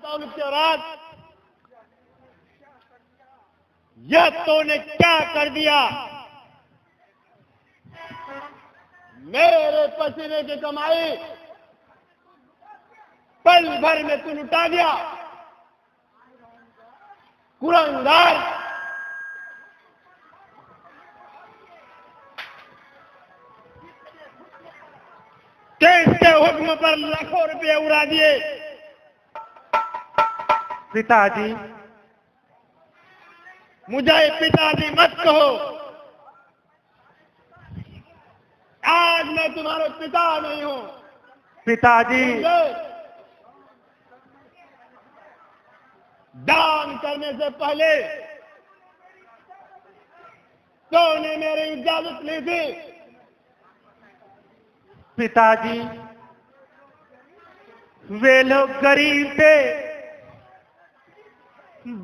दौलत की औलाद, यह तूने क्या कर दिया? मेरे पसीने की कमाई पल भर में तू लुटा दिया। कुरंगार, किसके हुक्म पर लाखों रुपए उड़ा दिए? पिताजी, मुझे पिताजी मत कहो। आज मैं तुम्हारा पिता नहीं हूं। पिताजी, दान करने से पहले तूने मेरी इजाजत ली थी। पिताजी, वे लोग गरीब थे,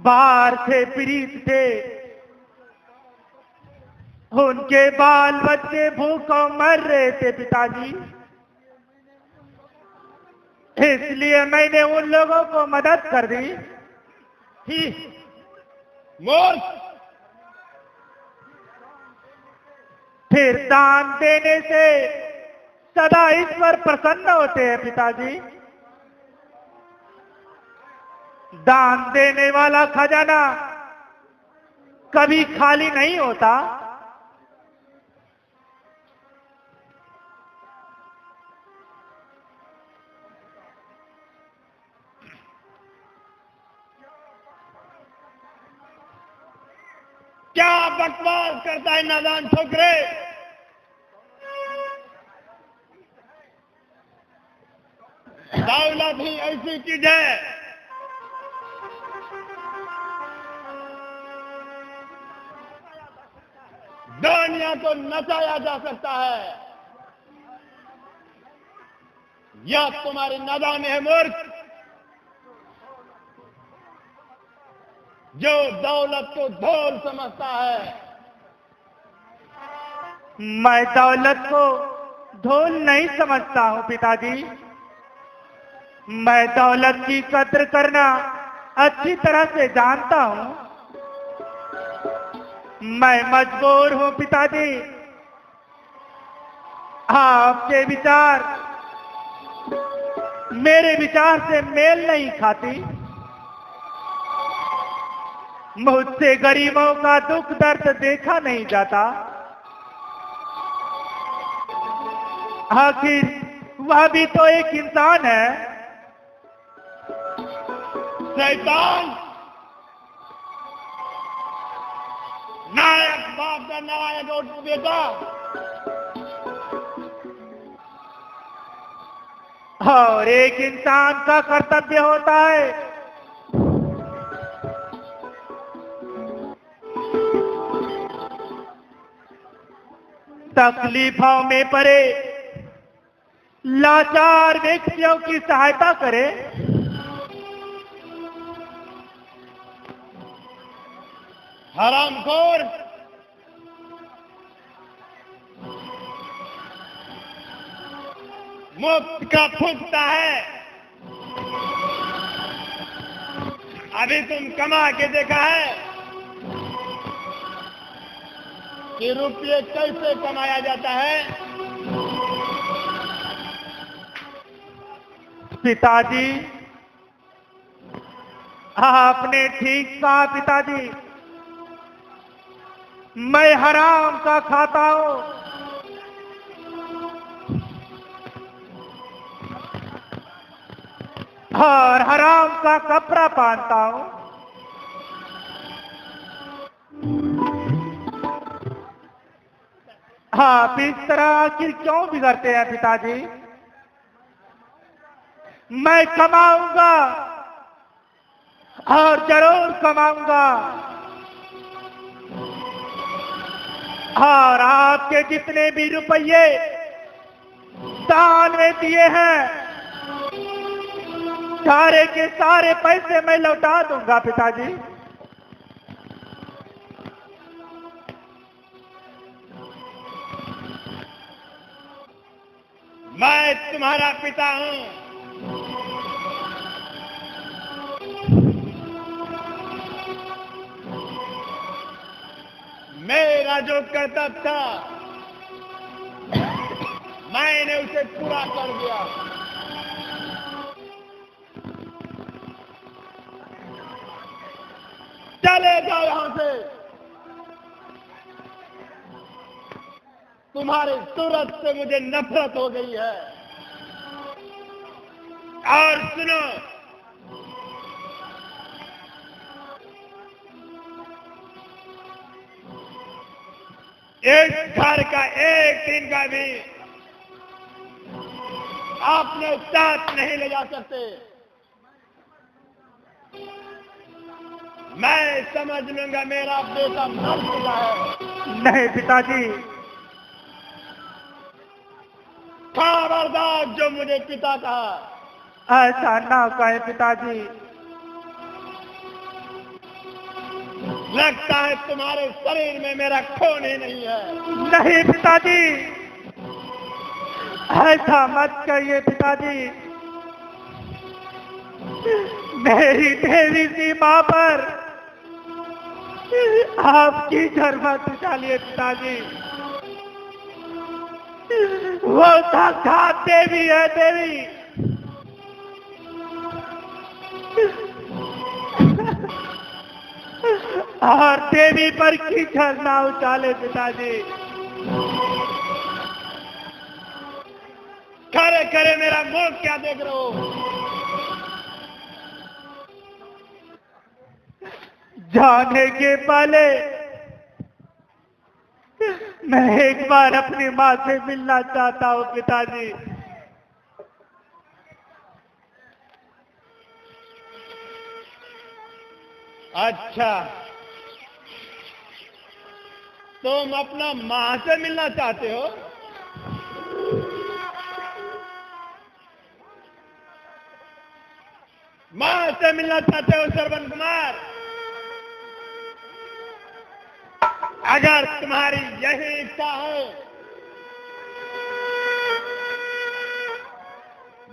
बाहर थे, पीड़ित थे, उनके बाल बच्चे भूखों मर रहे थे पिताजी। इसलिए मैंने उन लोगों को मदद कर दी। ही मूर्ख, फिर दान देने से सदा ईश्वर प्रसन्न होते हैं पिताजी। दान देने वाला खजाना कभी खाली नहीं होता। क्या बकवास करता है नादान छोकरे? दौलत ही ऐसी चीज है, दुनिया को नचाया जा सकता है। यह तुम्हारी नादानी है मूर्ख, जो दौलत को धूल समझता है। मैं दौलत को धूल नहीं समझता हूं पिताजी। मैं दौलत की कद्र करना अच्छी तरह से जानता हूं। मैं मजबूर हूं पिताजी। आपके विचार मेरे विचार से मेल नहीं खाती। मुझसे गरीबों का दुख दर्द देखा नहीं जाता। आखिर वह भी तो एक इंसान है। शैतान, नायक बाप का नायक और बेटा, और एक इंसान का कर्तव्य होता है तकलीफों में पड़े लाचार व्यक्तियों की सहायता करे। हरामखोर, मुफ्त का फूकता है। अभी तुम कमा के देखा है कि रुपये कैसे कमाया जाता है? पिताजी, आपने ठीक कहा पिताजी। मैं हराम का खाता हूं। और हराम का कपड़ा पहनता हूं। आप इस तरह आखिर क्यों बिगड़ते हैं पिताजी? मैं कमाऊंगा और जरूर कमाऊंगा। और आपके जितने भी रुपये दान में दिए हैं, सारे के सारे पैसे मैं लौटा दूंगा पिताजी। मैं तुम्हारा पिता हूं। जो कर्तव्य था मैंने उसे पूरा कर दिया। चले जाओ यहां से। तुम्हारी सूरत से मुझे नफरत हो गई है। और सुनो, इस घर का एक दिन का भी आपने साथ नहीं ले जा सकते। मैं समझ लूंगा मेरा बेटा मर चुका है। नहीं पिताजी, खबरदार जो मुझे पिता कहा। ऐसा ना कहे पिताजी। लगता है तुम्हारे शरीर में मेरा खून ही नहीं है। नहीं पिताजी, ऐसा मत कहिए पिताजी। मेरी देवी सी मां पर आपकी घर मत डालिए पिताजी। वो साक्षात देवी है, देवी। और देवी पर कीचड़ ना उछाले पिताजी। खरे खरे मेरा मुंह क्या देख रहे हो? जाने के पहले मैं एक बार अपनी मां से मिलना चाहता हूं पिताजी। अच्छा, तुम अपना मां से मिलना चाहते हो? मां से मिलना चाहते हो श्रवण कुमार? अगर तुम्हारी यही इच्छा है,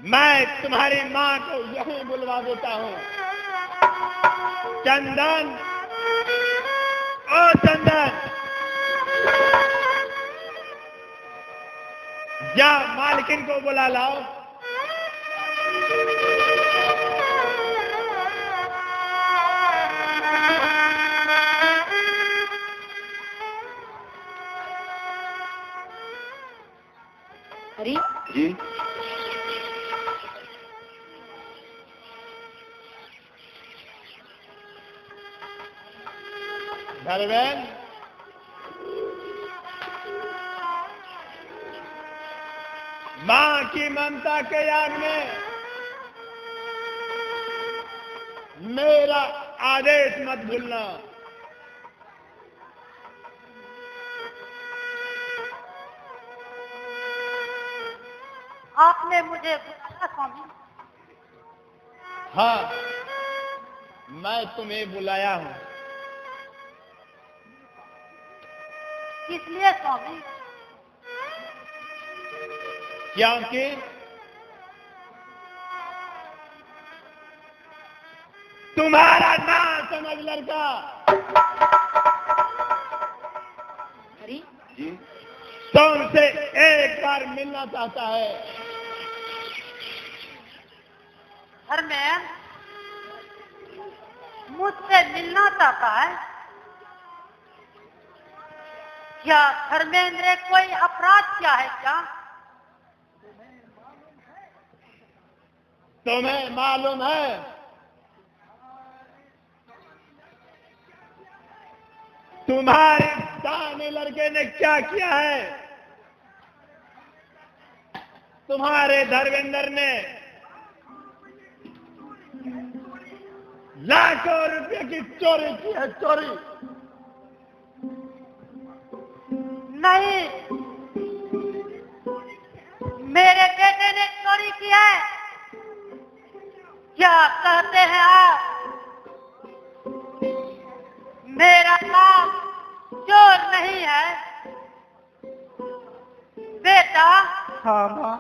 मैं तुम्हारी मां को यहीं बुलवा देता हूं। चंदन, ओ चंदन, जा मालकिन को बुला लाओ। हरी जी। धर्मेन, मां की ममता के याद में मेरा आदेश मत भूलना। आपने मुझे बुलाया स्वामी? हाँ, मैं तुम्हें बुलाया हूं। किस लिए स्वामी? क्योंकि तुम्हारा ना समझ लड़का हरी जी। तुमसे एक बार मिलना चाहता है। धर्मेंद्र मुझसे मिलना चाहता है? क्या धर्मेंद्र ने कोई अपराध किया है क्या? तुम्हें मालूम है तुम्हारे दाने लड़के ने क्या किया है? तुम्हारे धर्मेंद्र ने लाखों रुपए की चोरी की है। चोरी नहीं, मेरे बेटे ने चोरी की है। क्या कहते हैं आप? मेरा नाम चोर नहीं है बेटा। हाँ माँ।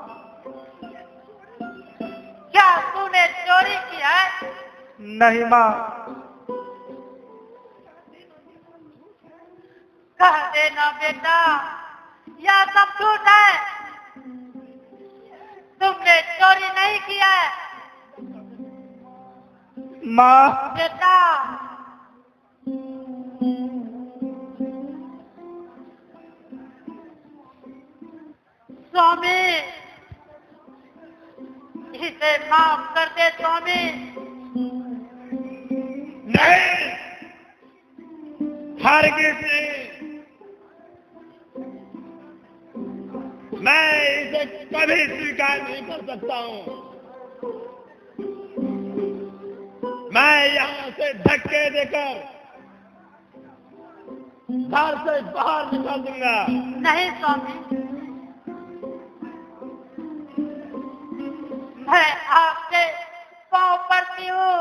क्या तूने चोरी की है? नहीं माँ, कह देना बेटा, यह सब झूठ है। तुमने चोरी नहीं किया है माँ। बेटा। स्वामी, इसे माफ कर दे स्वामी। नहीं, हरगिज़ नहीं। मैं इसे कभी स्वीकार नहीं कर सकता हूं। मैं यहां से धक्के देकर घर से बाहर निकाल दूंगा। नहीं स्वामी, मैं आपके पांव पड़ती हूँ,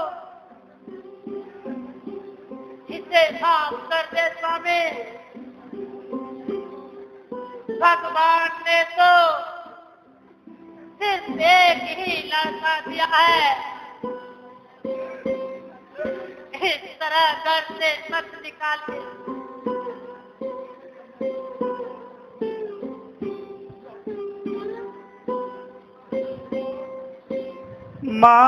इसे माफ कर दे स्वामी। भगवान ने तो सिर्फ एक ही लड़का दिया है, इस तरह घर से मत निकालिए। माँ,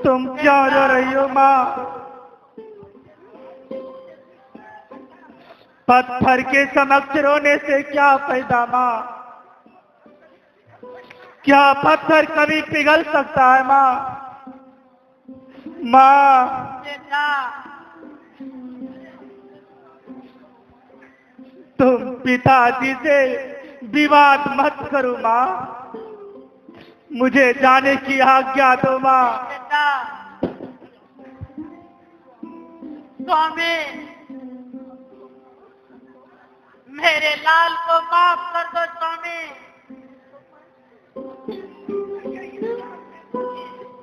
तुम क्यों रो रही हो माँ? पत्थर के समक्ष रोने से क्या फायदा माँ? क्या पत्थर कभी पिघल सकता है माँ? माँ, बेटा, तुम पिताजी से विवाद मत करो माँ। मुझे जाने की आज्ञा दो माँ। बेटा, स्वामी, मेरे लाल को माफ कर दो स्वामी।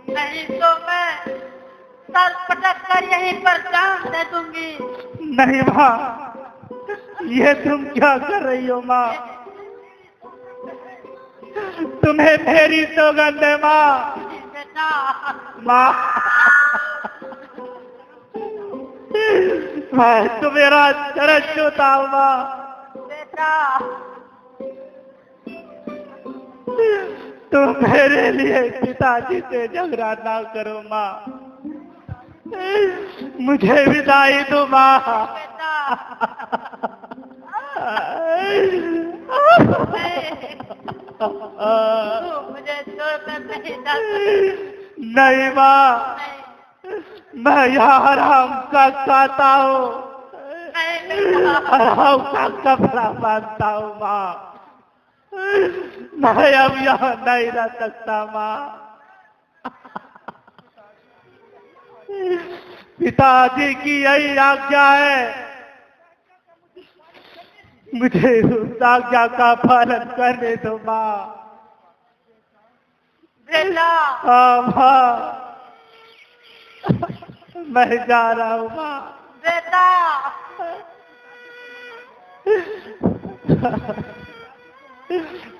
नहीं तो मैं सर पटक कर यहीं पर जान दे दूंगी। नहीं माँ, ये तुम क्या कर रही हो माँ? तुम्हें मेरी सौगंध है माँ। बेटा, माँ, मैं तुम्हारा चरण छूता हूँ माँ। बेटा, तुम मेरे लिए पिताजी से झगड़ा ना करो माँ। मुझे विदाई दो माँ। बेटा, तू मुझे छोड़कर नहीं जा सकती। नहीं माँ, मैं यहाँ हराम का खाता हूँ। नहीं बेटा, हराम का कपड़ा बांधता हूँ माँ। मैं अब यहाँ नहीं रह सकता माँ। पिताजी की यही आज्ञा है, मुझे उस आज्ञा का पालन करने दो माँ। बेटा, हाँ माँ, मैं जा रहा हूँ माँ। बेटा,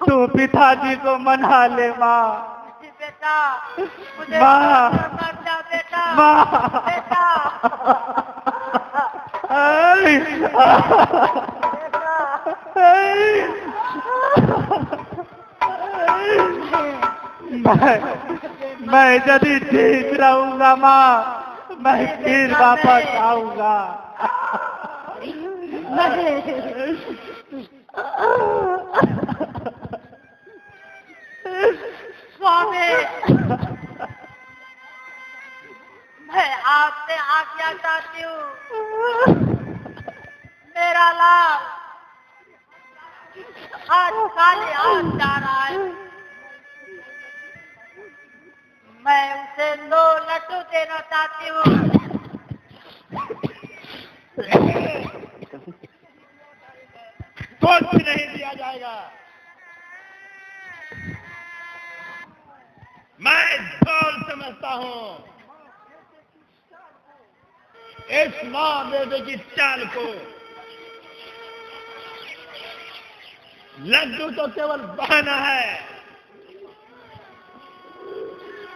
तू पिताजी को मना ले माँ। बेटा, मुझे माँ। मर जा बेटा। माँ। बेटा, मैं यदि ठीक रहूंगा माँ, मैं फिर वापस आऊंगा। स्वामी, मैं आपसे आज्ञा चाहती हूँ। मेरा लाल आज काले हाथ जा रहा है, मैं उसे 2 लड्डू देना चाहती हूँ। कुछ नहीं दिया जाएगा। मैं ढोल समझता हूँ इस माँ बेटे की चाल को। लड्डू तो केवल बहाना है।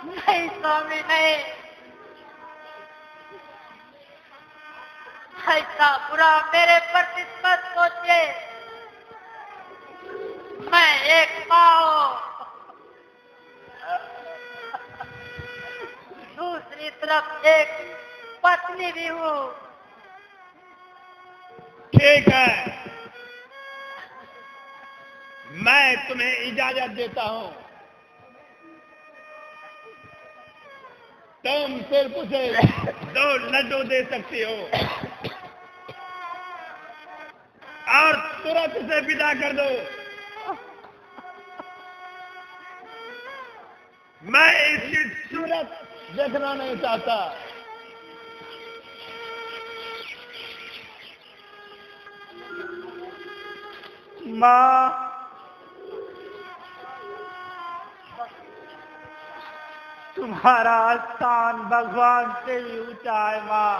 नहीं स्वामी, नहीं। ऐसा बुरा मेरे प्रति मत सोचिए। मैं एक माँ दूसरी तरफ एक पत्नी भी हूँ। ठीक है, मैं तुम्हें इजाजत देता हूं। तुम सिर्फ उसे 2 लड्डू दे सकती हो और तुरंत उसे विदा कर दो। मैं इसकी सूरत देखना नहीं चाहता। माँ, तुम्हारा स्थान भगवान से भी ऊंचा है माँ।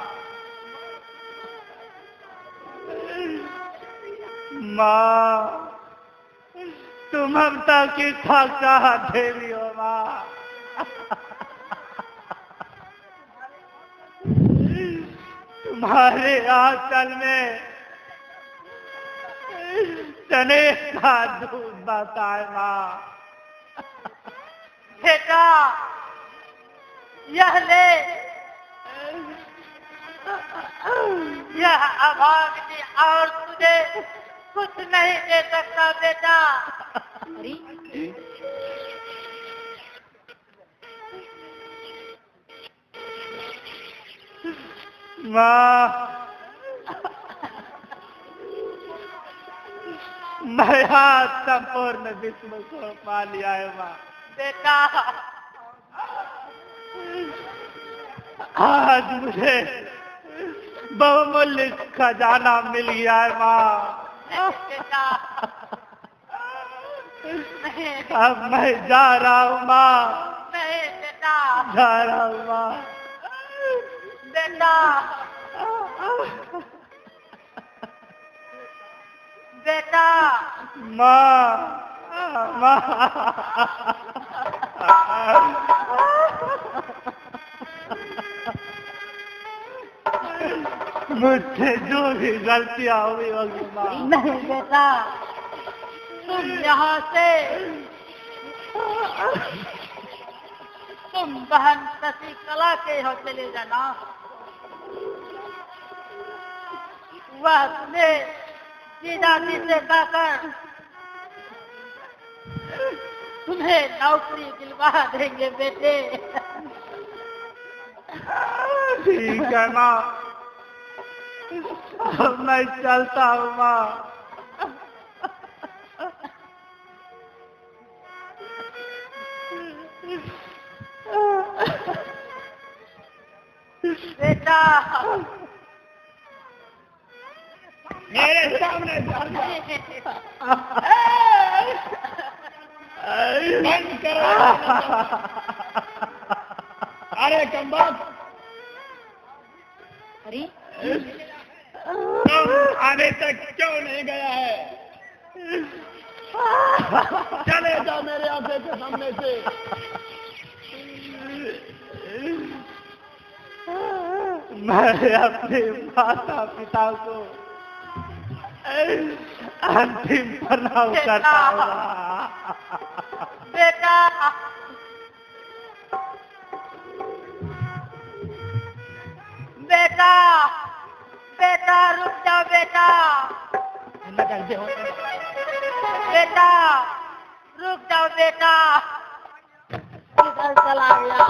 माँ, तुम ममता की साक्षात देवी हो माँ। तुम्हारे आंचल में चने का दूध बहता है माँ। बेटा, यह ले, यह अभागिनी और तुझे कुछ नहीं दे सकता बेटा। माँ, मैं आज संपूर्ण विश्व को पा लिया है माँ। बेटा, आज मुझे बहुमूल्य खजाना मिल गया है माँ। बेटा, नहीं, अब मैं जा रहा हूँ माँ, नहीं बेटा, जा रहा हूँ माँ। बेटा, बेटा, माँ, माँ, मुझसे जो भी गलतियाँ हुई होगी माँ। नहीं बेटा, तुम यहाँ से, तुम बहन शशिकला के यहाँ चले जाना। वह तुम्हें जीजाजी से कहकर तुम्हें नौकरी दिलवा देंगे बेटे। ठीक है माँ, अब मैं चलता हूँ माँ। बेटा, मेरे सामने बंद करो। अरे कमबख्त, अरे तुम अभी तक क्यों नहीं गया है? चले जाओ मेरे आंखें के सामने से। मैं अपने माता पिता को अंतिम प्रणाम करता हूँ। बेटा, बेटा, बेटा, रुक जाओ बेटा। बेटा, रुक जाओ बेटा। किधर चला गया?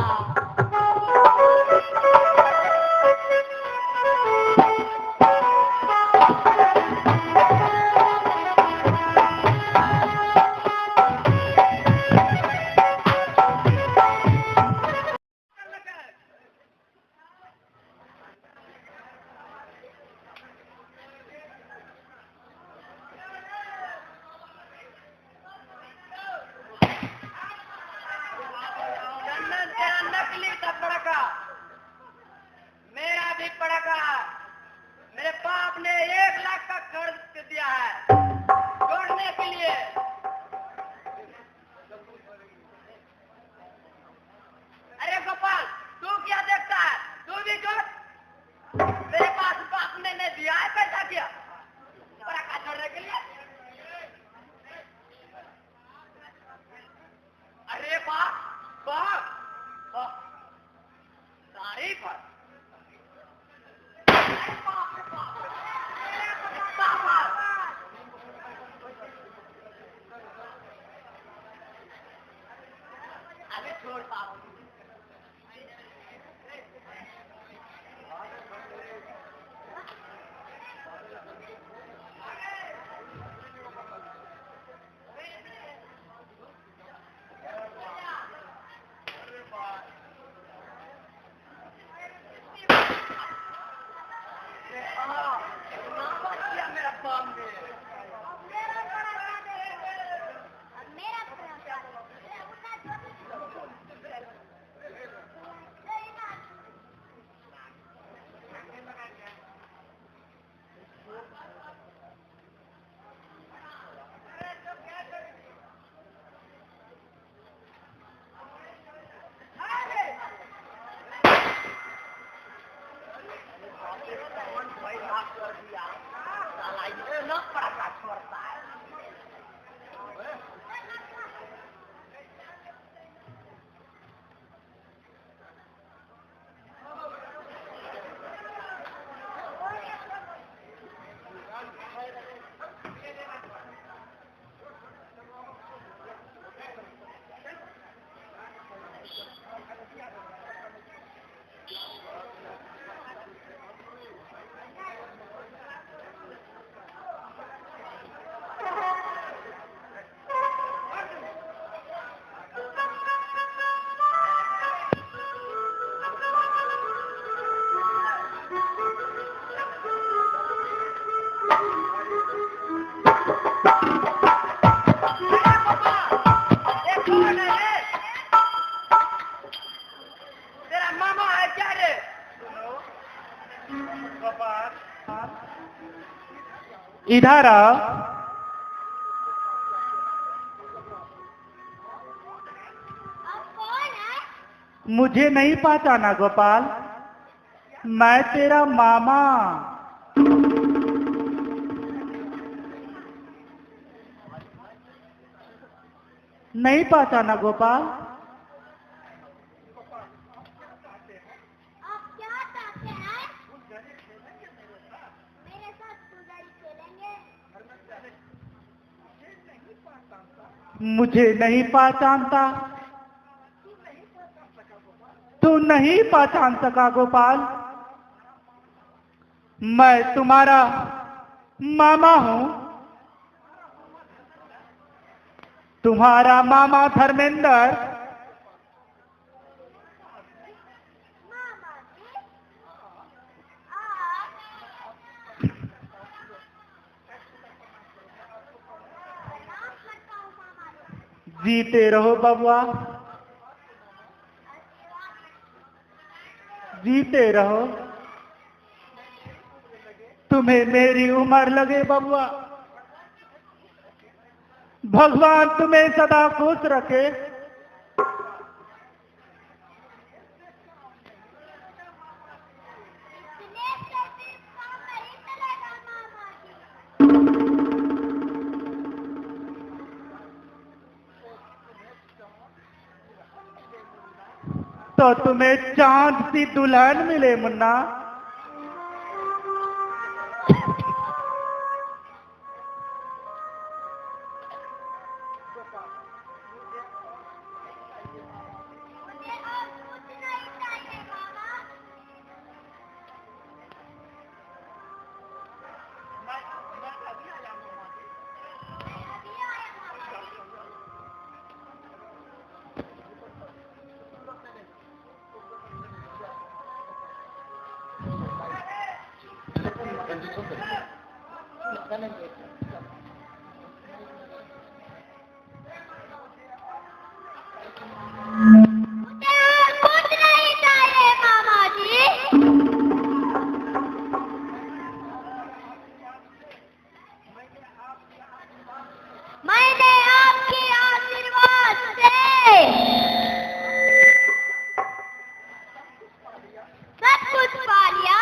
इधर आओ। आप कौन है? मुझे नहीं पहचाना गोपाल, मैं तेरा मामा। नहीं पहचाना गोपाल? आप क्या चाहते हैं? मेरे साथ फुलझड़ी खेलेंगे? मुझे नहीं पहचानता? तू नहीं पहचान सका गोपाल? मैं तुम्हारा मामा हूं, तुम्हारा मामा धर्मेंद्र। मामा जी, आप प्रणाम करता हूँ मामा जी। जीते रहो बबुआ, जीते रहो। तुम्हें मेरी उम्र लगे बबुआ, भगवान तुम्हें सदा खुश रखे। इतने से भी काम नहीं चलेगा मामा जी। तो तुम्हें चांद सी दुल्हन मिले मुन्ना। मुझे और कुछ नहीं चाहिए मामा। मैं अभी आया मामा जी। मुझे और कुछ नहीं चाहिए मामा जी। मैंने आपके आशीर्वाद से सब कुछ पा लिया।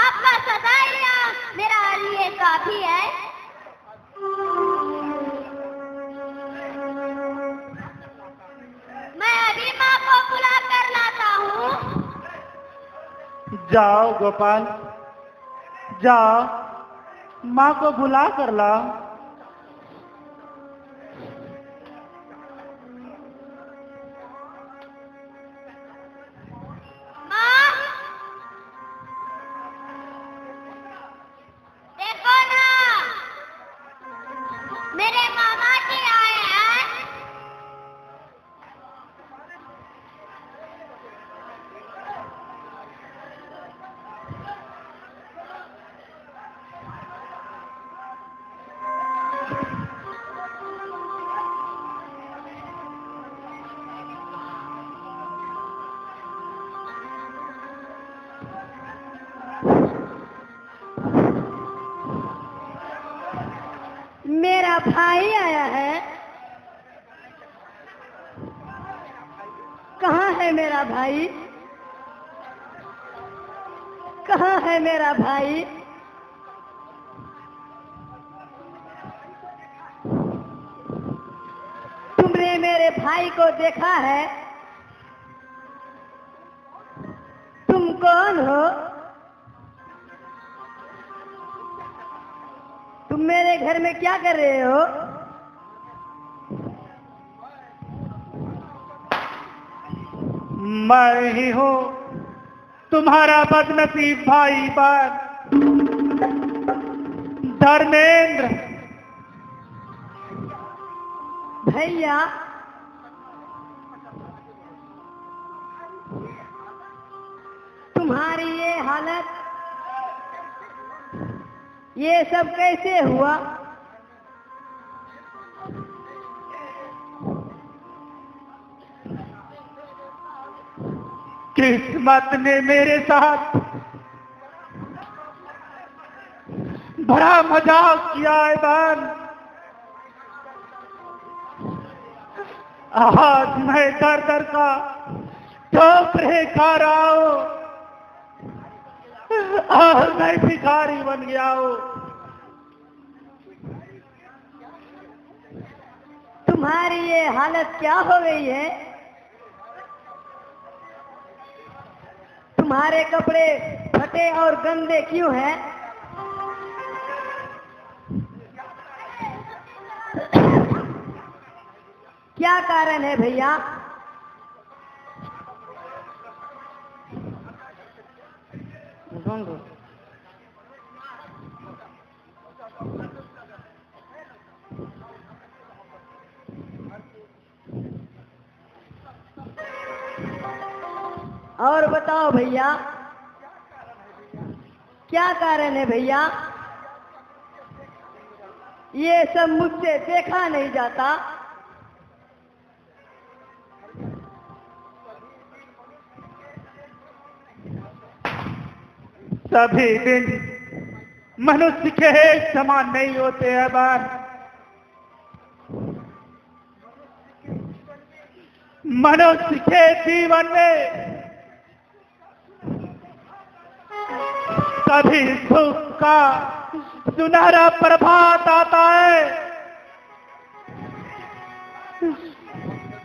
आपका सदाइया मेरा लिए काफी है। मैं अभी माँ को बुला कर लाता हूँ। जाओ गोपाल, जाओ, माँ को बुला कर लाओ। माँ, देखो ना, मेरे मामा जी आए हैं। मेरा भाई आया है। कहाँ है मेरा भाई? कहाँ है मेरा भाई? तुमने मेरे भाई को देखा है? तुम कौन हो? तुम मेरे घर में क्या कर रहे हो? मैं ही हूँ तुम्हारा बदनसीब भाई पर धर्मेंद्र। भैया, तुम्हारी ये हालत, ये सब कैसे हुआ? किस्मत ने मेरे साथ बड़ा मजाक किया है बहन। आज मैं दर दर का ठोकरे खा रहा हूं और मैं भिखारी बन गया हूं। तुम्हारी ये हालत क्या हो गई है? तुम्हारे कपड़े फटे और गंदे क्यों हैं? क्या कारण है भैया? और बताओ भैया, क्या कारण है भैया? ये सब मुझसे देखा नहीं जाता। सभी दिन मनुष्य के एक समान नहीं होते हैं बहन। मनुष्य के जीवन में कभी सुख का सुनहरा प्रभात आता है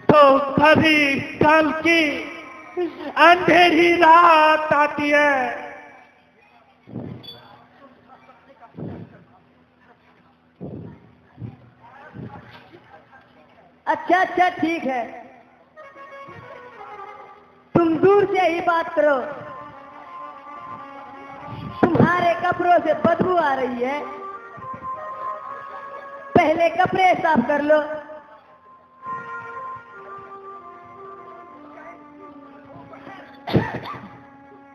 तो कभी कल की अंधेरी रात आती है। अच्छा अच्छा ठीक है, तुम दूर से ही बात करो। तुम्हारे कपड़ों से बदबू आ रही है, पहले कपड़े साफ कर लो।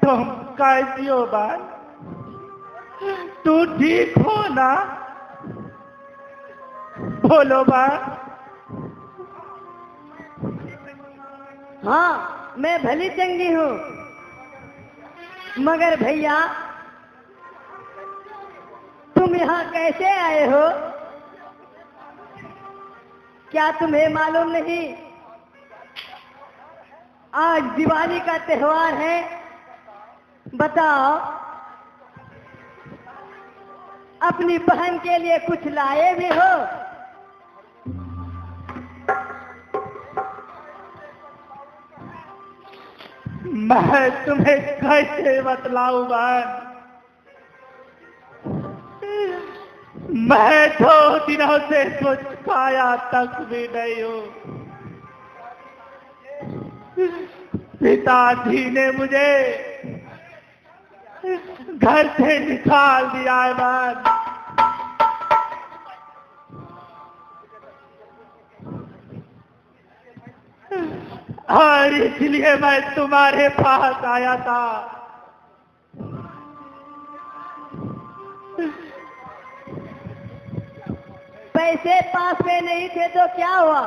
तुम कैसी हो बात? तू ठीक हो ना? बोलो बात। हाँ, मैं भली चंगी हूँ, मगर भैया तुम यहाँ कैसे आए हो? क्या तुम्हें मालूम नहीं आज दिवाली का त्योहार है? बताओ, अपनी बहन के लिए कुछ लाए भी हो? मैं तुम्हें कैसे बतलाऊं बहन? मैं 2 दिनों से कुछ खाया तक भी नहीं हूं। पिताजी ने मुझे घर से निकाल दिया है बहन। और इसलिए मैं तुम्हारे पास आया था। पैसे पास में नहीं थे तो क्या हुआ?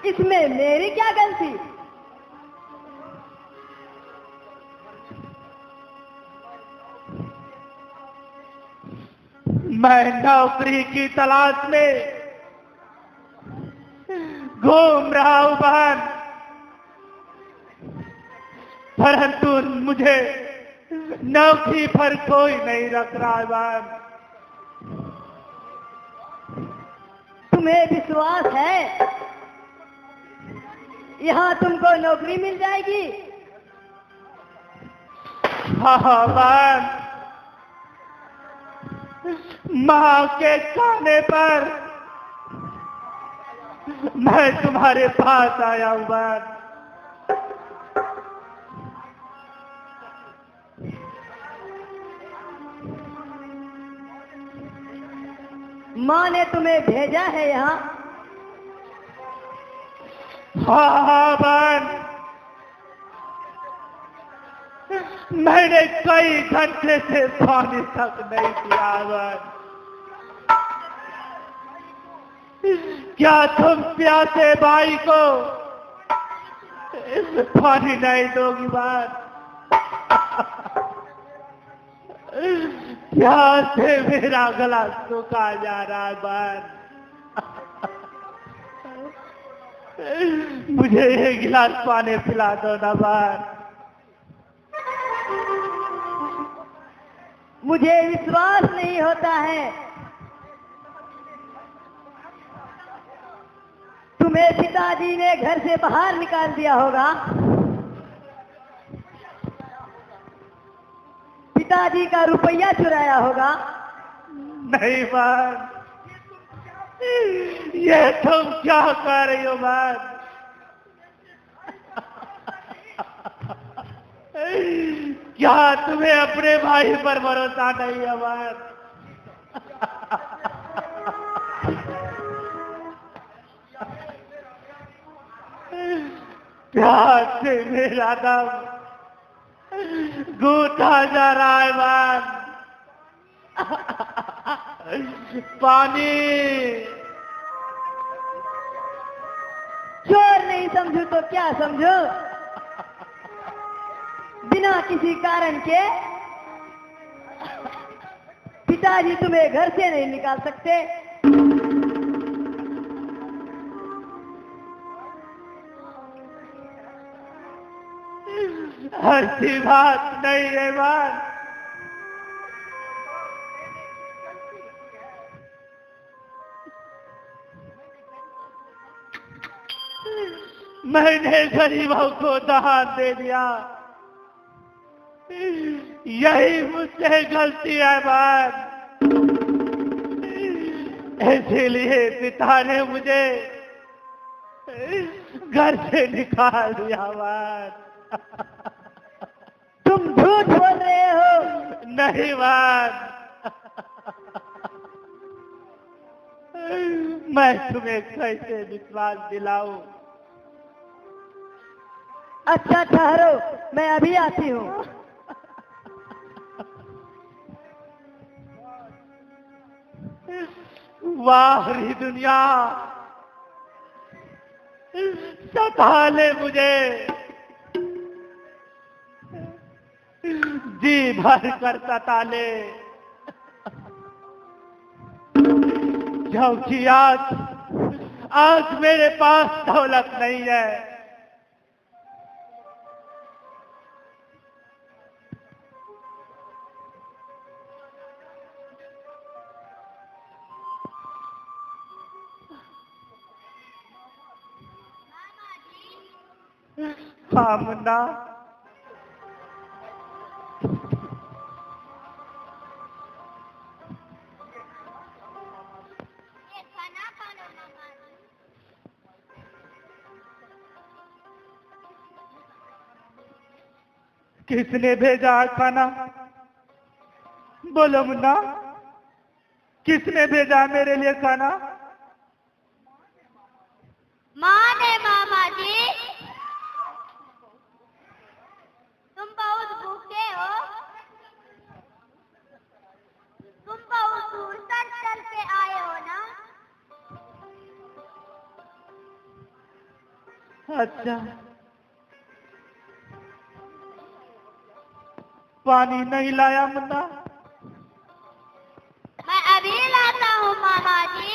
इसमें मेरी क्या गलती? मैं नौकरी की तलाश में घूम रहा हूं बहन, परंतु मुझे नौकरी पर कोई नहीं रख रहा है बहन। तुम्हें विश्वास है यहाँ तुमको नौकरी मिल जाएगी? हाँ बहन, मां के कहने पर मैं तुम्हारे पास आया हूं बहन। माँ ने तुम्हें भेजा है यहाँ? हाँ बहन, मैंने कई घंटे से पानी तक नहीं पिया बहन। क्या तुम प्यासे भाई को पानी नहीं दोगी बहन? प्यास से मेरा गला सूखा जा रहा है बहन। मुझे एक गिलास पानी पिला दो ना बहन। मुझे विश्वास नहीं होता है, तुम्हें पिताजी ने घर से बाहर निकाल दिया होगा। पिताजी का रुपया चुराया होगा। नहीं बहन, ये तुम क्या कह रही हो बहन? क्या तुम्हें अपने भाई पर भरोसा नहीं है बहन? प्यार से मेरा दम घूटा जा रहा है बहन। पानी। चोर नहीं समझू तो क्या समझू? बिना किसी कारण के पिताजी तुम्हें घर से नहीं निकाल सकते। ऐसी बात नहीं है बहन। मैंने गरीबों को दान दे दिया, यही मुझसे गलती है बहन। इसीलिए पिता ने मुझे घर से निकाल दिया बहन। तुम झूठ बोल रहे हो। नहीं बहन, मैं तुम्हें कैसे विश्वास दिलाऊं? अच्छा ठहरो, मैं अभी आती हूँ। वाह री दुनिया, सता ले मुझे, जी भर कर सता ले। क्योंकि आज मेरे पास दौलत नहीं है। हाँ मुन्ना, किसने भेजा है खाना? बोलो मुन्ना, किसने भेजा है मेरे लिए खाना? माँ ने मामा जी। तुम बहुत भूखे हो, तुम बहुत दूर तक चल के आए हो ना। अच्छा, पानी नहीं लाया मुन्ना? मैं अभी लाता हूँ मामा जी।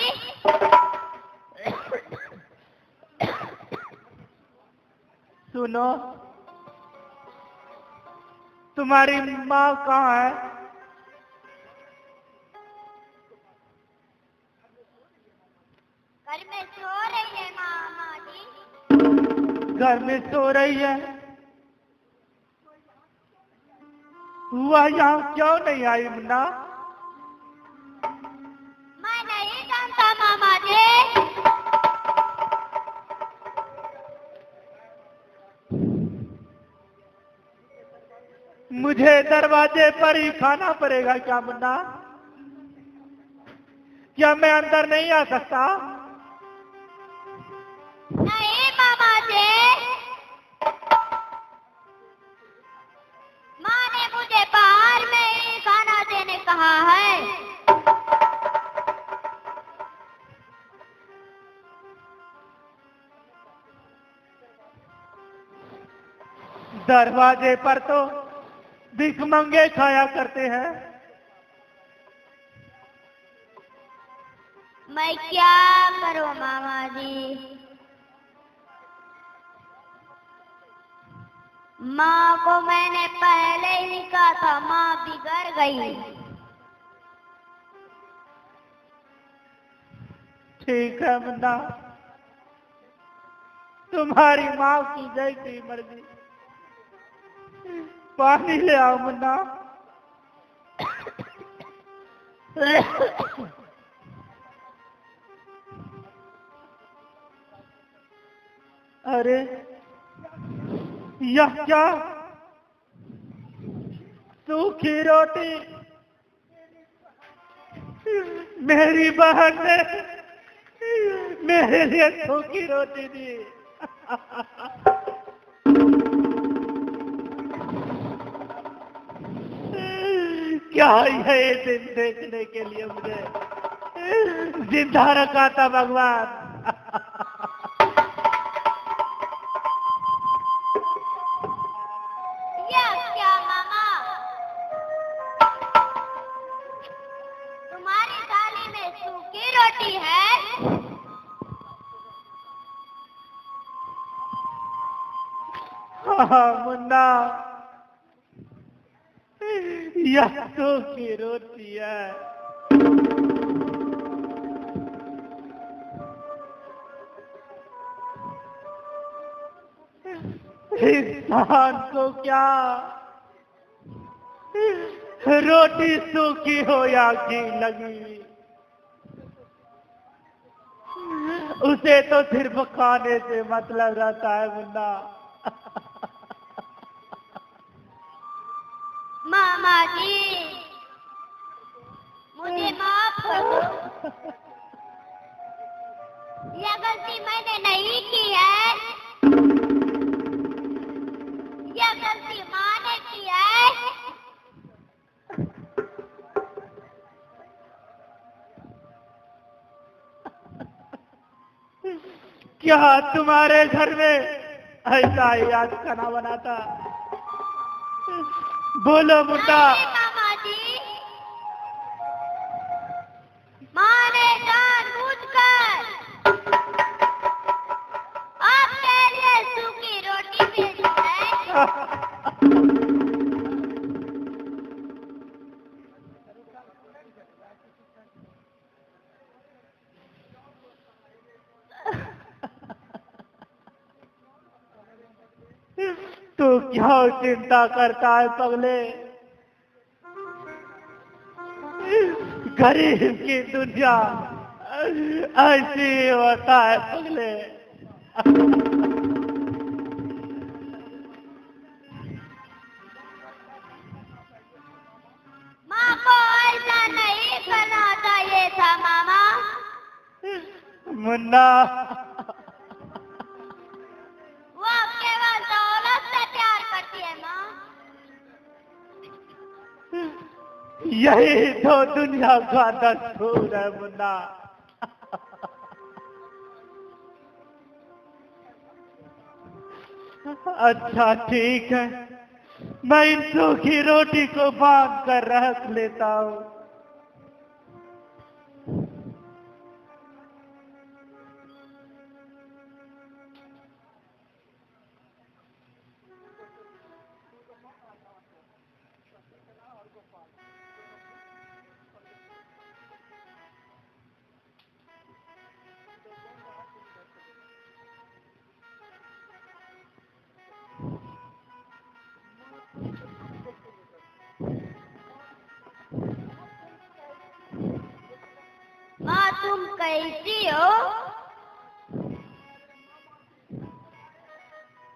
सुनो, तुम्हारी माँ कहाँ है? घर में सो रही है मामा जी। घर में सो रही है? वह यहाँ क्यों नहीं आई मुन्ना? मैं नहीं जानता मामा जी। मुझे दरवाजे पर ही खाना पड़ेगा क्या मुन्ना? क्या मैं अंदर नहीं आ सकता? नहीं मामा जी, माँ ने मुझे बाहर में ही खाना देने कहा है। दरवाजे पर तो भिखमंगे खाया करते हैं। मैं क्या करूं मामा जी? माँ को मैंने पहले ही कहा था, माँ बिगड़ गई। ठीक है मुन्ना, तुम्हारी माँ की जैसी मर्जी। पानी ले आओ मुन्ना। अरे यह क्या? सूखी रोटी मेरी बहन ने मेरे लिए सूखी रोटी दी। क्या ये दिन देखने के लिए मुझे जिंदा रखा था भगवान? यह क्या मामा? तुम्हारी थाली में सूखी रोटी है? हाँ मुन्ना, यह सूखी रोटी है। इंसान को क्या रोटी सूखी हो या घी लगी, उसे तो सिर्फ खाने से मतलब रहता है मुन्ना। मामा जी, मुझे माफ करो। यह गलती मैंने नहीं की है, यह गलती माँ ने की है। क्या तुम्हारे घर में ऐसा ही आज खाना बनाता? बोलो मुन्ना। नहीं मामा जी, माँ ने जानबूझकर आपके लिए सूखी रोटी भेजी है। तू क्या चिंता करता है पगले? गरीब की दुनिया ऐसी होता है पगले। माँ को ऐसा नहीं करना चाहिए था मामा। मुन्ना, वो केवल दौलत से प्यार करती है माँ। यही तो दुनिया का दस्तूर है मुन्ना। अच्छा ठीक है, मैं इन सूखी रोटी को बांध कर रख लेता हूँ। माँ तुम कैसी हो?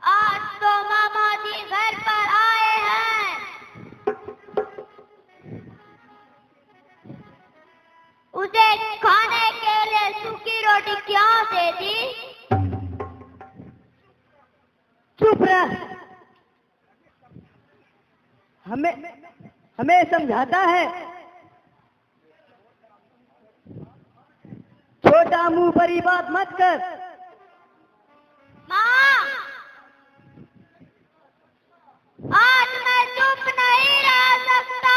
आज तो मामा जी घर पर आए हैं। उसे खाने के लिए सूखी रोटी क्यों दे दी? चुप रह। हमें समझाता है। छोटा मुंह भरी बात मत कर। माँ, आज मैं चुप नहीं रह सकता।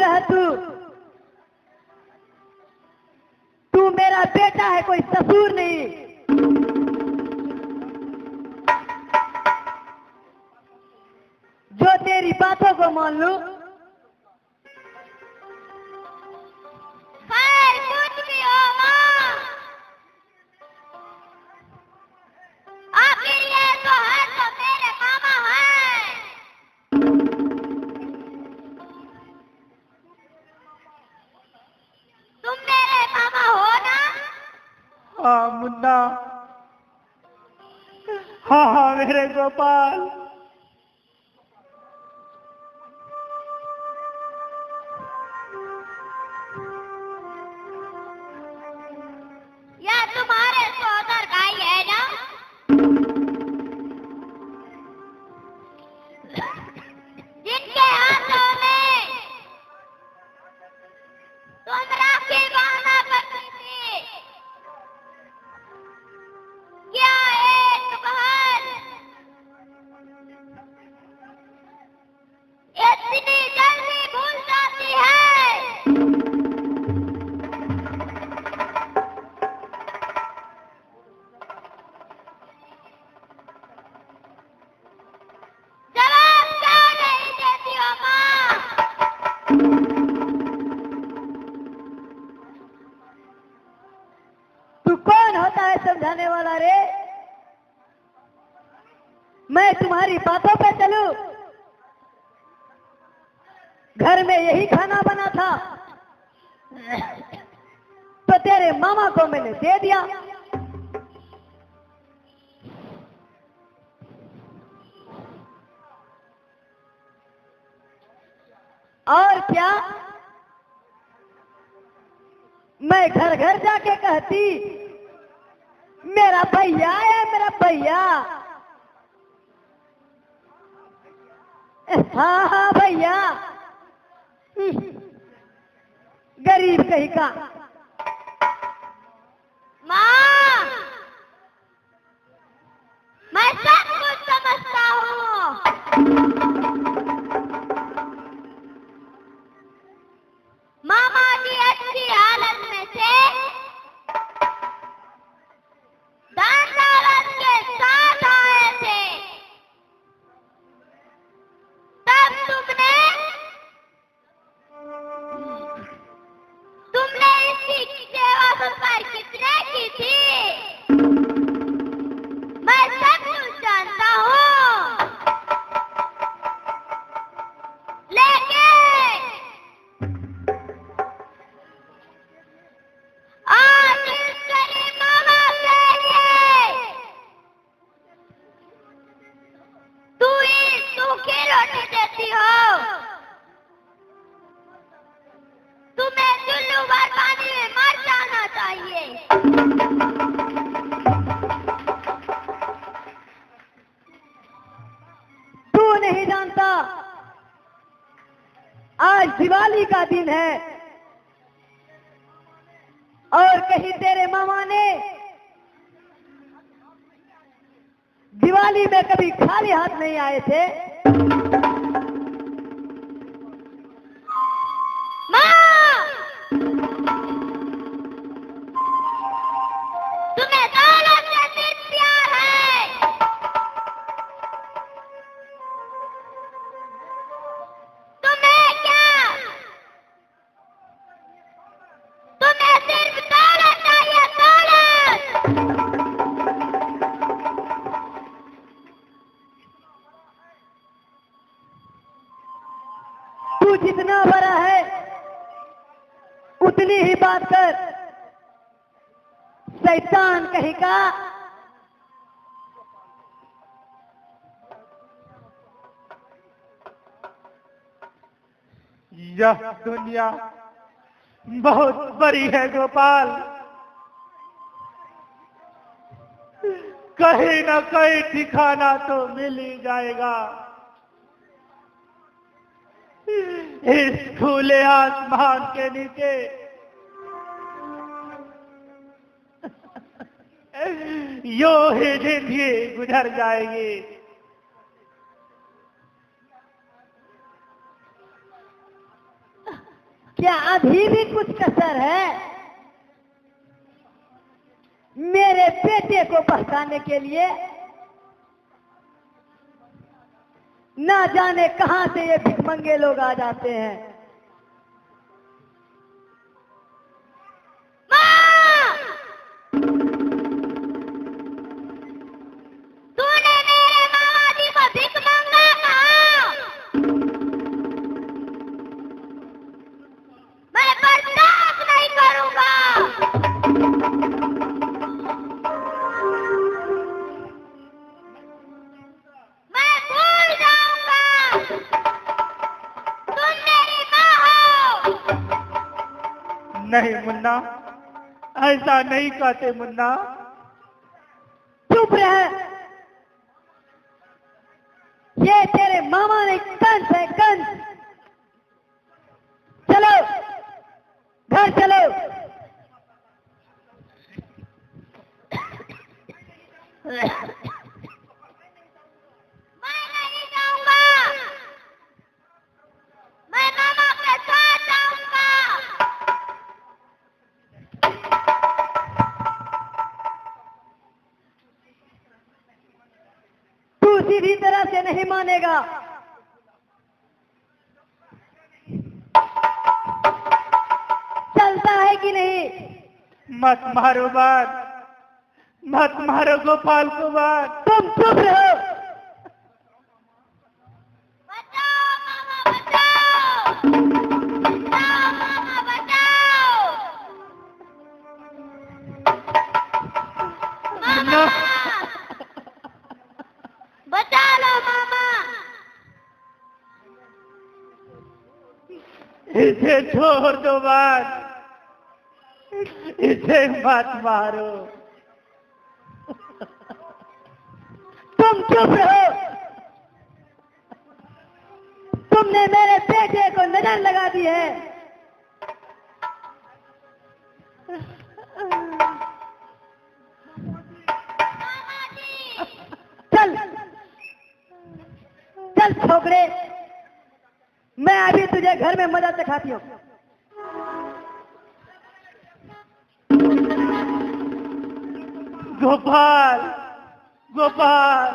रह तू मेरा बेटा है, कोई ससुर नहीं। जो तेरी बातों को मान लूं। खैर कुछ भी हो माँ, आखिर ये तो है तो मेरे मामा हैं। तुम मेरे मामा हो ना? हाँ मुन्ना, हाँ हाँ मेरे गोपाल। यह तुम्हारे सौदर भाई है ना? जिनके हाथों में तुम राखी बांधा करती थी। क्या एक बहन इतनी जल्दी भूल जाती है? जवाब क्यों नहीं देती हो माँ? तू कौन होता है समझाने वाला रे? मैं तुम्हारी बातों पे चलूं? घर में यही खाना बना था तो तेरे मामा को मैंने दे दिया। और क्या, मैं घर घर जाके कहती मेरा भैया है, मेरा भैया। हाँ हाँ भैया, गरीब कहीं का। माँ, मैं सब कुछ समझता हूँ। मामा जी अच्छी हालत में थे, धन दौलत के साथ आए थे, तब तुमने इसकी सेवा सत्कार कितने की थी? मैं सब कुछ जानता हूँ, लेकिन आज इस गरीब मामा के लिए तू ही सूखी रोटी देती हो। तुम्हें चुल्लू भर पानी में मर जाना चाहिए। तू नहीं जानता, आज दिवाली का दिन है और कहीं तेरे मामा ने दिवाली में कभी खाली हाथ नहीं आए थे। तुम्हें दौलत से सिर्फ प्यार है। तुम्हें क्या? तुम्हें सिर्फ दौलत चाहिए, दौलत। तू जितना बड़ा है उतनी ही बात कर, शैतान कहीं का। यह दुनिया बहुत बड़ी है गोपाल, कहीं न कहीं ठिकाना तो मिल ही जाएगा। इस खुले आसमान के नीचे यो ही जिंदगी गुजर जाएगी। क्या अभी भी कुछ कसर है मेरे बेटे को बहकाने के लिए? ना जाने कहां से ये भिखमंगे लोग आ जाते हैं। तूने मेरे मामा जी को भिख मांगा कहा? मैं बर्दाश्त नहीं करूंगा। मैं भूल जाऊंगा तुम मेरी माँ हो। नहीं मुन्ना, ऐसा नहीं कहते मुन्ना। चुप रह, ये तेरे मामा ने कंस है, कंस। चलो घर चलो। मैं नहीं जाऊंगा। मैं मामा के साथ जाऊंगा। तू सीधी तरह से नहीं मानेगा। चलता है कि नहीं? मत मारो बात, मत मारो गोपाल को बात। तुम चुप रहो। बचाओ मामा, बचाओ। बचाओ मामा, बचाओ। मामा, बचा लो मामा। इसे छोड़ दो बात, इसे मत मारो। तुम चुप रहो। तुमने मेरे बेटे को नजर लगा दी है। मामा जी, चल चल छोकरे, मैं अभी तुझे घर में मजा चखाती हूँ। गोपाल, गोपाल।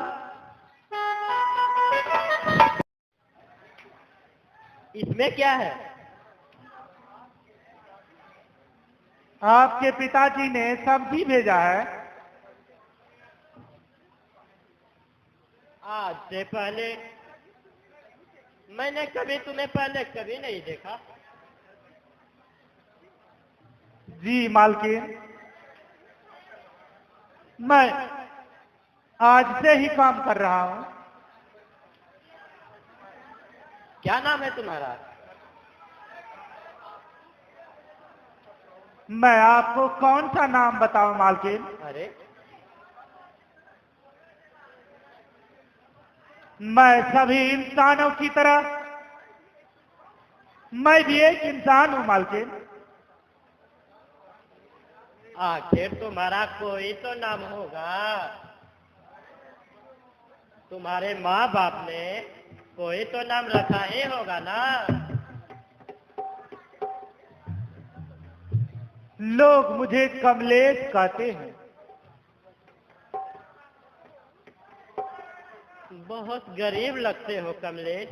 इसमें क्या है? आपके पिताजी ने सब्जी भेजा है। आज से पहले मैंने कभी तुम्हें पहले कभी नहीं देखा। जी मालकिन, मैं आज से ही काम कर रहा हूँ। क्या नाम है तुम्हारा? मैं आपको कौन सा नाम बताऊं मालकिन? अरे, मैं सभी इंसानों की तरह, मैं भी एक इंसान हूं मालकिन। आखिर तुम्हारा कोई तो नाम होगा। तुम्हारे माँ बाप ने कोई तो नाम रखा ही होगा ना। लोग मुझे कमलेश कहते हैं। बहुत गरीब लगते हो कमलेश।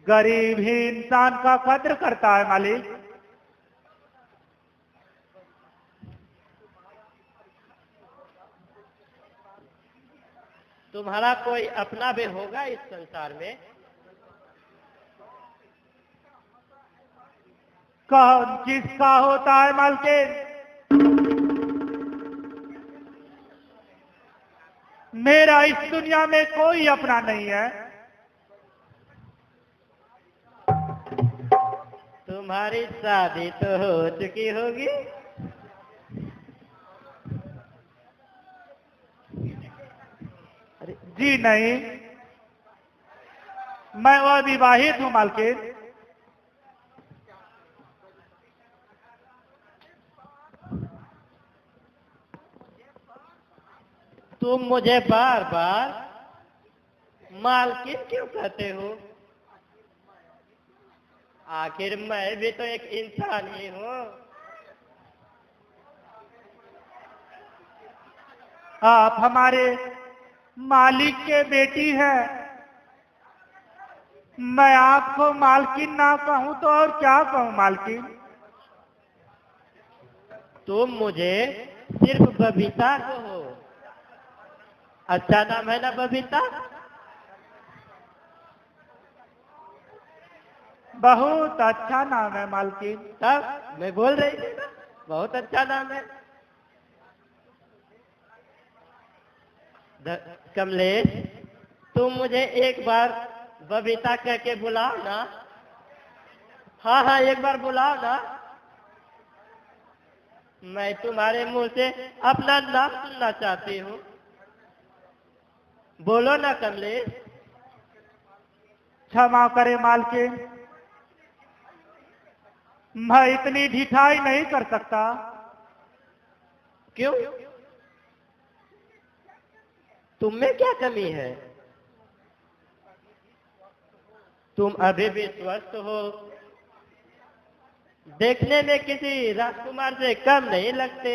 गरीब ही इंसान का कद्र करता है मालिक। तुम्हारा कोई अपना भी होगा इस संसार में? कौन किसका होता है मालकिन? मेरा इस दुनिया में कोई अपना नहीं है। तुम्हारी शादी तो हो चुकी होगी। जी नहीं, मैं अविवाहित हूं मालकिन। तुम मुझे बार बार मालकिन क्यों कहते हो? आखिर मैं भी तो एक इंसान ही हूँ। आप हमारे मालिक के बेटी हैं। मैं आपको मालकिन ना कहूं तो और क्या कहूं मालकिन? तुम मुझे सिर्फ बबीता कहो। अच्छा नाम है ना बबीता? बहुत अच्छा नाम है मालकिन। तब मैं बोल रही थी ना, बहुत अच्छा नाम है। कमलेश, तुम मुझे एक बार बबीता कह के बुलाओ ना। हाँ हाँ, एक बार बुलाओ ना। मैं तुम्हारे मुंह से अपना नाम सुनना चाहती हूँ। बोलो ना कमलेश। क्षमा करे मालकिन, मैं इतनी ढिठाई नहीं कर सकता। क्यों? तुम में क्या कमी है? तुम अभी भी स्वस्थ हो, देखने में किसी राजकुमार से कम नहीं लगते।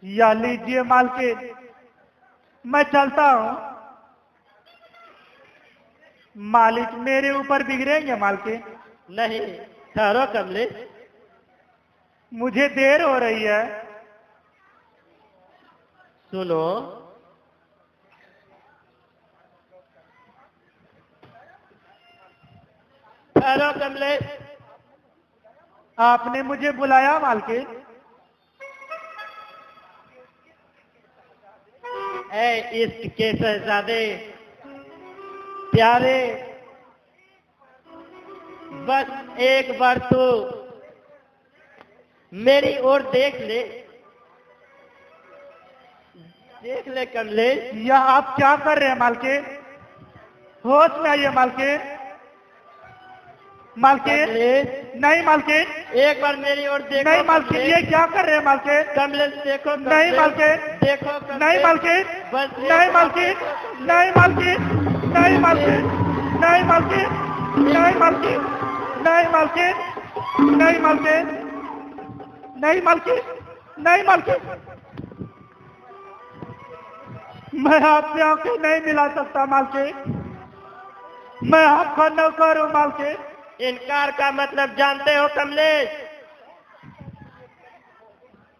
या लीजिए मालकिन, मैं चलता हूँ। मालिक मेरे ऊपर बिगड़ेंगे मालकिन। नहीं, ठहरो कमलेश। मुझे देर हो रही है। सुनो, ठहरो कमलेश। आपने मुझे बुलाया मालकिन? ऐ इश्क के शहजादे प्यारे, बस एक बार तो मेरी ओर देख ले। देख ले कमलेश। यह आप क्या कर रहे हैं मालकिन? होश में आइए मालकिन। मालकिन, कमलेश, नहीं मालकिन, एक बार मेरी ओर देखो। नहीं मालकिन, ये क्या कर रहे हैं मालकिन? कमलेश देखो। नहीं मालकिन, देखो नहीं मालकिन, बस नहीं मालकिन, नहीं मालकिन, नहीं मालकिन, नहीं मालकिन, नहीं मालकिन, नहीं मालकिन, नहीं मालकिन, नहीं मालकिन, नहीं मालकिन। मैं आपसे आंखें नहीं मिला सकता मालकिन। मैं आपका नौकर हूँ मालकिन। इनकार का मतलब जानते हो कमलेश?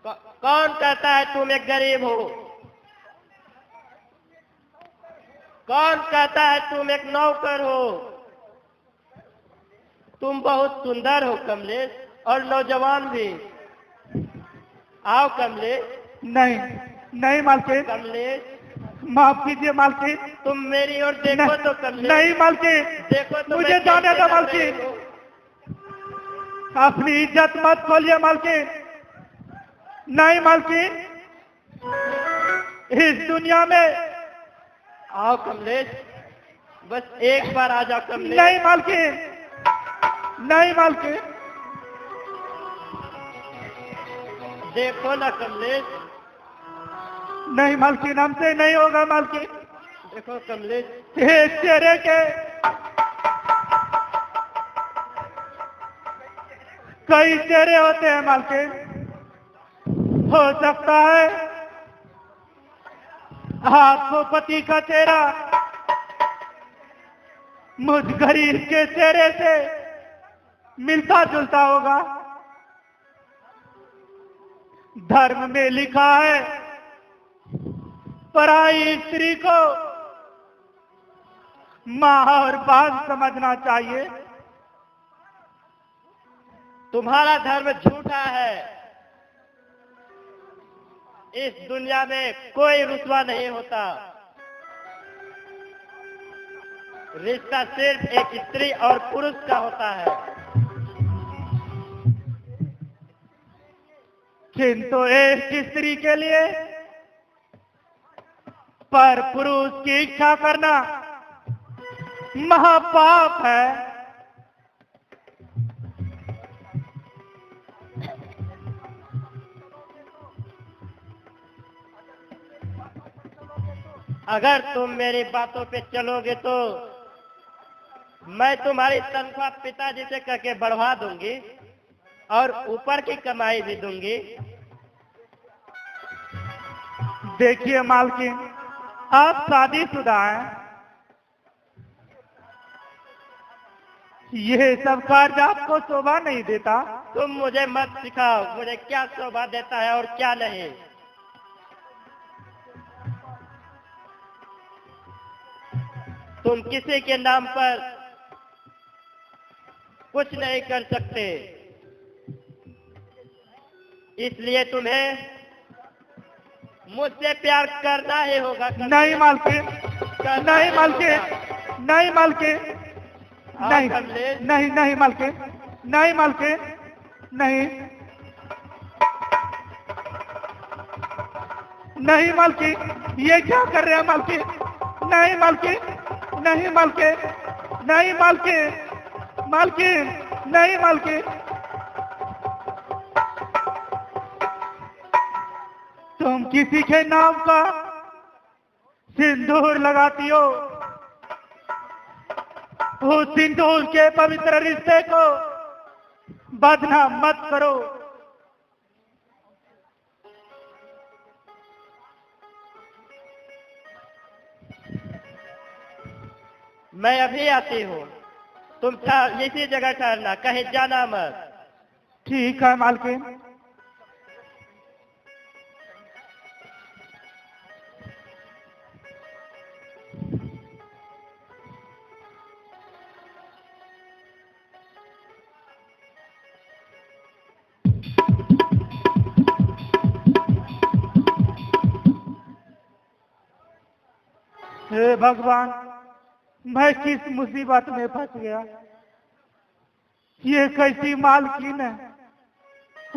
कौन कहता है तुम एक गरीब हो? कौन कहता है तुम एक नौकर हो? तुम बहुत सुंदर हो कमलेश, और नौजवान भी। आओ कमलेश। नहीं, नहीं मालकिन, कमलेश, माफ कीजिए मालकिन। तुम मेरी ओर देखो तो कमलेश। नहीं मालकिन, देखो तो मुझे मैं जाने कैसे दो लग मालकिन। रही हूँ। अपनी इज्जत मत खोलिए मालकिन। नहीं मालकिन, इस दुनिया में। आओ कमलेश, बस एक बार आ जाओ कमलेश। नहीं मालकिन, नहीं मालकिन। देखो ना कमलेश। नहीं मालकिन, हमसे नहीं होगा मालकिन। देखो कमलेश। एक चेहरे के कई चेहरे होते हैं मालकिन। हो सकता है आपको पति का चेहरा मुझ गरीब के चेहरे से मिलता जुलता होगा। धर्म में लिखा है, पराई स्त्री को मां और बाप समझना चाहिए। तुम्हारा धर्म झूठा है। इस दुनिया में कोई रुतबा नहीं होता। रिश्ता सिर्फ एक स्त्री और पुरुष का होता है। किंतु एक स्त्री के लिए पर पुरुष की इच्छा करना महापाप है। अगर तुम मेरी बातों पे चलोगे तो मैं तुम्हारी तनख्वाह पिताजी से करके बढ़वा दूंगी और ऊपर की कमाई भी दूंगी। देखिए मालकिन, आप शादीशुदा हैं, ये सब कार्य आपको शोभा नहीं देता। तुम मुझे मत सिखाओ मुझे क्या शोभा देता है और क्या नहीं। तुम किसी के नाम पर कुछ नहीं कर सकते, इसलिए तुम्हें मुझसे प्यार करना ही होगा। नहीं मालकिन, नहीं मालकिन, नहीं मालकिन, नहीं नहीं नहीं मालकिन, नहीं मालकिन, नहीं नहीं मालकिन, ये क्या कर रहे हैं मालकिन? नहीं मालकिन, नहीं मालकिन, नहीं मालकिन, मालकिन, नहीं मालकिन। तुम किसी के नाम का सिंदूर लगाती हो, उस सिंदूर के पवित्र रिश्ते को बदनाम मत करो। मैं अभी आती हूँ, तुम इसी जगह ठहरना, कहीं जाना मत। ठीक है मालकिन। हे भगवान, मैं किस मुसीबत में फंस गया। ये कैसी मालकिन है,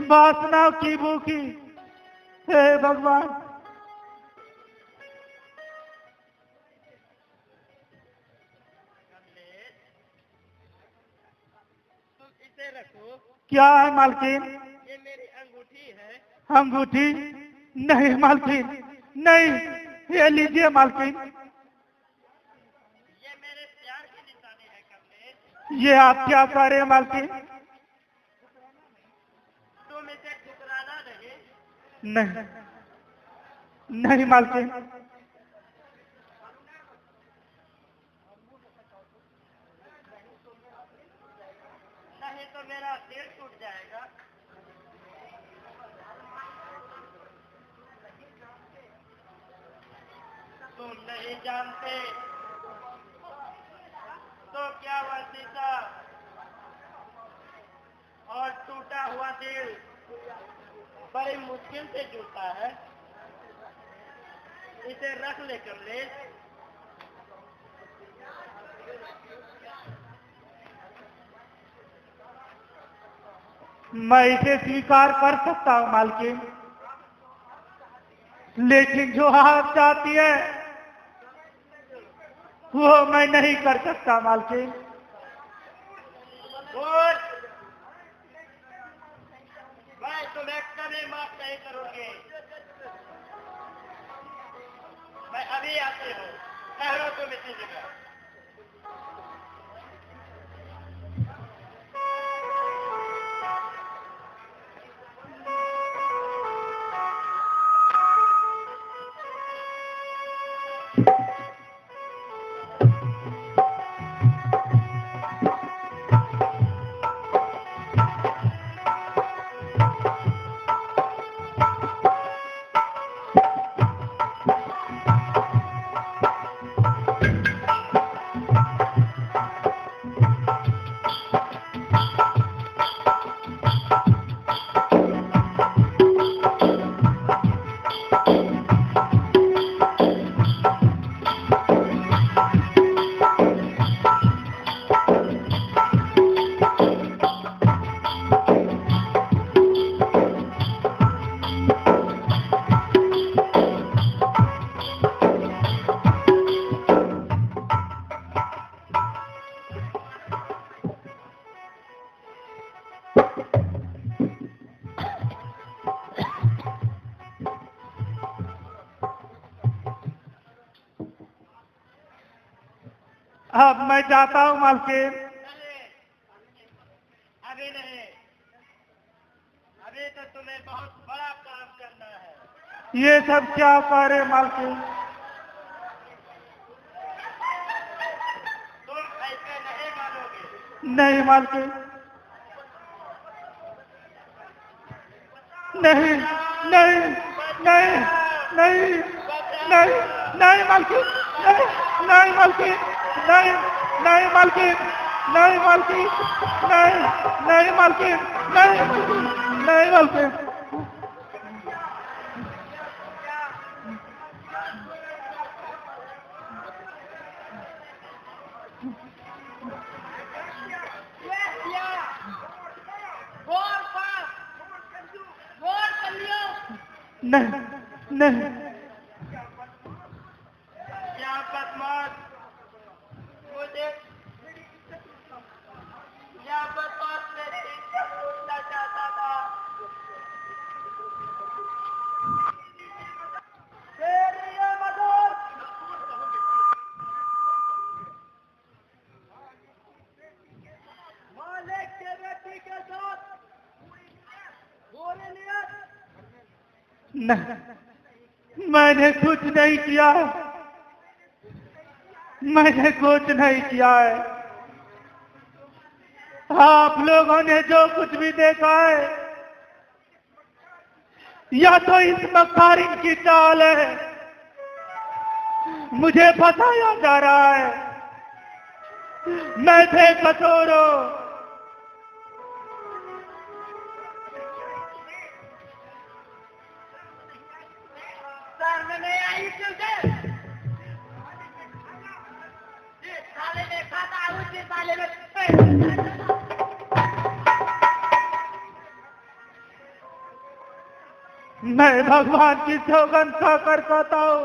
वासना की भूखी। हे भगवान, तुम इसे रखो। क्या है मालकिन? ये मेरी अंगूठी है। अंगूठी? नहीं मालकिन, नहीं, ये लीजिए मालकिन। ये आप क्या कह रहे हैं मालकिन? तुम इसे ठुकराना नहीं। नहीं, नहीं मालकिन। नहीं तो मेरा दिल टूट जाएगा। तुम नहीं जानते तो क्या वसीसा और टूटा हुआ दिल बड़ी मुश्किल से जुड़ता है। इसे रख ले कमलेश। मैं इसे स्वीकार कर सकता हूँ मालकिन, लेकिन जो आप चाहती है वो मैं नहीं कर सकता मालकिन। और मैं तुम्हें कभी माफ नहीं करूंगी। मैं अभी आती हूँ, ठहरो तुम इसी जगह। अब मैं जाता हूँ मालकिन। अभी नहीं, अभी तो तुम्हें बहुत बड़ा काम करना है। ये सब क्या कह रहे मालकिन? तुम ऐसे नहीं मानोगे। नहीं मालकिन, नहीं नहीं नहीं नहीं नहीं नहीं मालकिन, नहीं नहीं मालकिन, नहीं नहीं मालकिन, नहीं मालकिन, नहीं नहीं मालकिन, नहीं नहीं मालकिन। नहीं नहीं क्या बदमाश मुझे या बदमाश से पूछना चाहता था। मालिक के बेटी के साथ बुरी नियत। नहीं, मैंने कुछ नहीं किया, मैंने कुछ नहीं किया है। आप लोगों ने जो कुछ भी देखा है या तो इस मक्कारिन की चाल है, मुझे बताया जा रहा है मैं बेकसूर हूं। शर्म नहीं आई तुझे? जिस साले ने खाता उसी साले में मैं भगवान की सौगंध खाकर कहता हूं,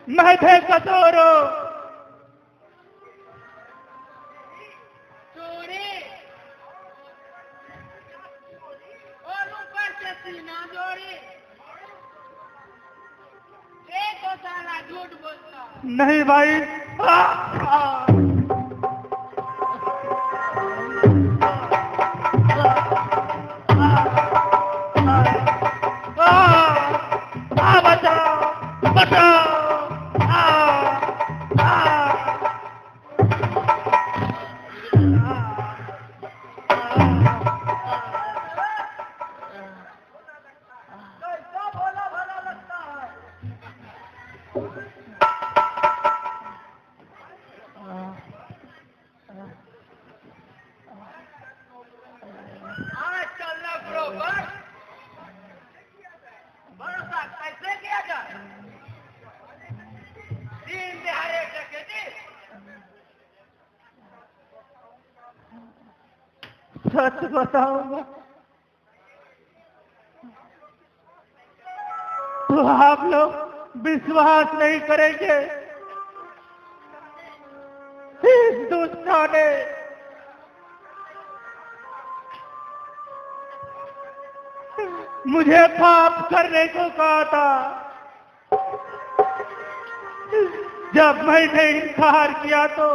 मैं बेकसूर हूं। चोरी और ऊपर से सीना जोड़ी। एक तो साला झूठ बोलता। नहीं भाई, बचाओ बचाओ, कैसा भोला भला लगता है। आज चलना बरोबर। भरोसा कैसे किया जाए? दिन दिहाड़े डकैती। सच बताऊंगा तो आप लोग विश्वास नहीं करेंगे। इस दुष्टा ने मुझे पाप करने को कहा था। जब मैंने इनकार किया तो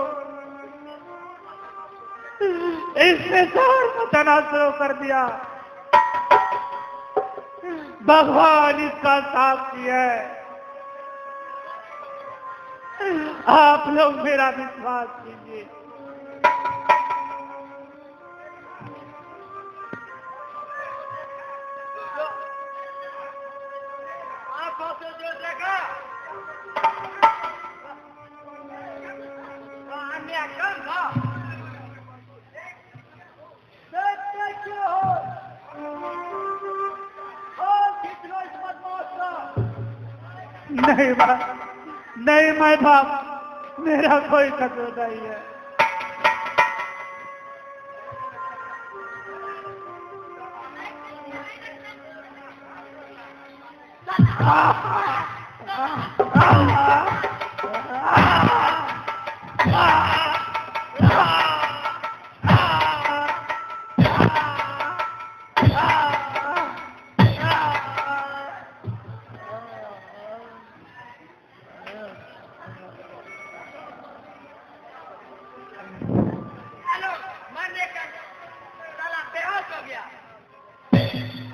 इसने शहर को तना शुरू कर दिया। भगवान इसका साक्षी है। आप लोग मेरा विश्वास कीजिए। आंखों से जो देखा वो अन्य कम था। देखते क्यों हो? खींच लो इस बदमाश को। नहीं नहीं मैं बाप, मेरा कोई कसूर नहीं है। हैं